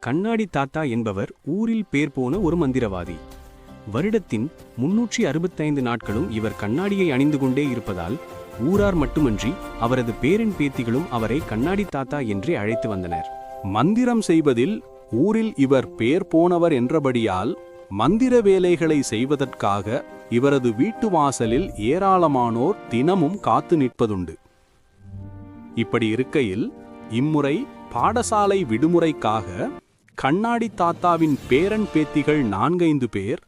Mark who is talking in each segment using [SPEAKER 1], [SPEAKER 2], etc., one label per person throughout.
[SPEAKER 1] கண்ணாடி தாத்தா என்பவர் ஊரில் பேர் போன ஒரு மந்திரவாதி. வருடத்தின் 365 நாட்களும் இவர் கண்ணாடியை அணிந்து கொண்டே இருப்பதால் ஊரார் மட்டுமன்றி அவரது பேரன் பேத்திகளும் அவரை கண்ணாடி தாத்தா என்றே அழைத்து வந்தனர்.
[SPEAKER 2] மந்திரம் செய்வதில் ஊரில் இவர் பேர் போனவர் என்றபடியால் மந்திர வேலைகளை செய்வதற்காக இவரது வீட்டு வாசலில் ஏராளமானோர் தினமும் காத்து நிற்பதுண்டு. இப்படி இருக்கையில் இம்முறை பாடசாலை விடுமுறைக்காக கண்ணாடி தாத்தாவின் பேரன் பேத்திகள் 4-5 பேர்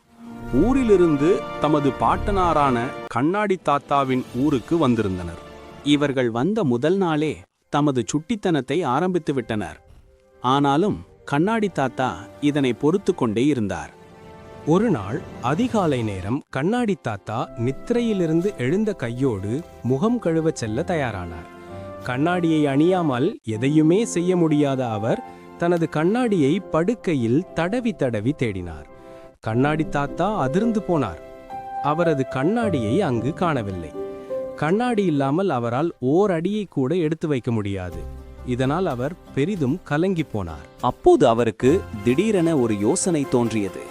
[SPEAKER 2] ஊரிலிருந்து தமது பாட்டனாரான கண்ணாடி தாத்தாவின் ஊருக்கு வந்திருந்தனர்.
[SPEAKER 1] இவர்கள் வந்த முதல் நாளே தமது சுட்டித்தனத்தை ஆரம்பித்து விட்டனர். ஆனாலும் கண்ணாடி தாத்தா இதனை பொறுத்து கொண்டே இருந்தார்.
[SPEAKER 3] ஒரு நாள் அதிகாலை நேரம் கண்ணாடி தாத்தா நித்திரையிலிருந்து எழுந்த கையோடு முகம் கழுவச் செல்ல தயாரானார். கண்ணாடியை அணியாமல் எதையுமே செய்ய முடியாத அவர் தனது கண்ணாடியை படுக்கையில் தடவி தடவி தேடினார். கண்ணாடி தாத்தா அதிர்ந்து போனார். அவரது கண்ணாடியை அங்கு காணவில்லை. கண்ணாடி இல்லாமல் அவரால் ஓரடியை கூட எடுத்து வைக்க முடியாது. இதனால் அவர் பெரிதும் கலங்கி போனார்.
[SPEAKER 4] அப்போது அவருக்கு திடீரென ஒரு யோசனை தோன்றியது.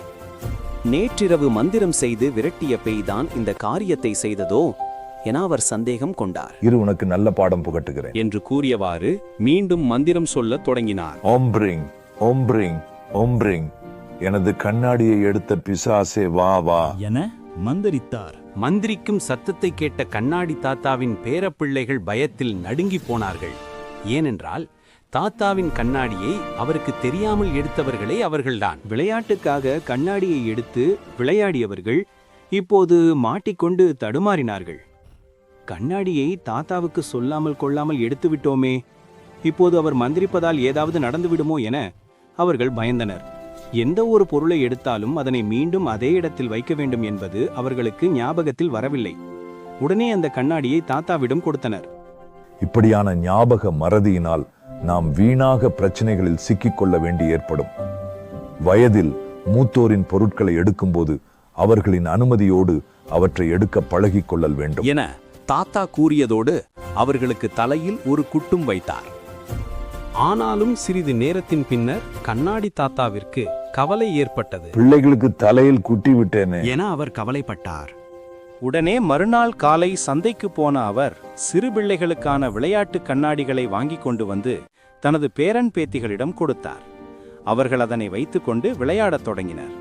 [SPEAKER 4] நேற்றிரவு மந்திரம் செய்து விரட்டிய பேய்தான் இந்த காரியத்தை செய்ததோ என அவர் சந்தேகம் கொண்டார்.
[SPEAKER 5] இரு, உனக்கு நல்ல பாடம் புகட்டுகிறேன்
[SPEAKER 2] என்று கூறியவாறு மீண்டும் மந்திரம் சொல்லத் தொடங்கினார்.
[SPEAKER 5] ஓம்பிரிங் ஓம்பிரிங் ஓம்பிரிங், எனது கண்ணாடியை எடுத்த பிசாசே வா வா
[SPEAKER 6] என மந்திரித்தார்.
[SPEAKER 1] மந்திரிக்கும் சத்தத்தை கேட்ட கண்ணாடி தாத்தாவின் பேரப்பிள்ளைகள் பயத்தில் நடுங்கி போனார்கள். ஏனென்றால் தாத்தாவின் கண்ணாடியை அவருக்கு தெரியாமல் எடுத்தவர்களே அவர்கள்தான். விளையாட்டுக்காக கண்ணாடியை எடுத்து விளையாடியவர்கள் இப்போது மாட்டிக்கொண்டு தடுமாறினார்கள். கண்ணாடியை தாத்தாவுக்கு சொல்லாமல் கொள்ளாமல் எடுத்து விட்டோமே, இப்போது அவர் மந்திரிப்பதால் ஏதாவது நடந்துவிடுமோ என அவர்கள் பயந்தனர். எந்த ஒரு பொருளை எடுத்தாலும் அதனை மீண்டும் அதே இடத்தில் வைக்க வேண்டும் என்பது அவர்களுக்கு ஞாபகத்தில் வரவில்லை. உடனே அந்த கண்ணாடியை தாத்தாவிடம் கொடுத்தனர்.
[SPEAKER 5] இப்படியான ஞாபக மறதியினால் நாம் வீணாக பிரச்சனைகளில் சிக்கிக்கொள்ள வேண்டி ஏற்படும். வயதில் மூத்தோரின் பொருட்களை எடுக்கும்போது அவர்களின் அனுமதியோடு அவற்றை எடுக்க பழகிக் கொள்ளல் வேண்டும்
[SPEAKER 2] என தாத்தா கூறியதோடு அவர்களுக்கு தலையில் ஒரு குட்டும் வைத்தார்.
[SPEAKER 3] ஆனாலும் சிறிது நேரத்தின் பின்னர் கண்ணாடி தாத்தாவிற்கு கவலை ஏற்பட்டது.
[SPEAKER 5] பிள்ளைகளுக்கு தலையில் குட்டி விட்டேனே
[SPEAKER 1] என அவர் கவலைப்பட்டார்.
[SPEAKER 7] உடனே மறுநாள் காலை சந்தைக்கு போன அவர் சிறு பிள்ளைகளுக்கான விளையாட்டு கண்ணாடிகளை வாங்கி கொண்டு வந்து தனது பேரன் பேத்திகளிடம் கொடுத்தார். அவர்கள் அதனை வைத்துக்கொண்டு விளையாடத் தொடங்கினர்.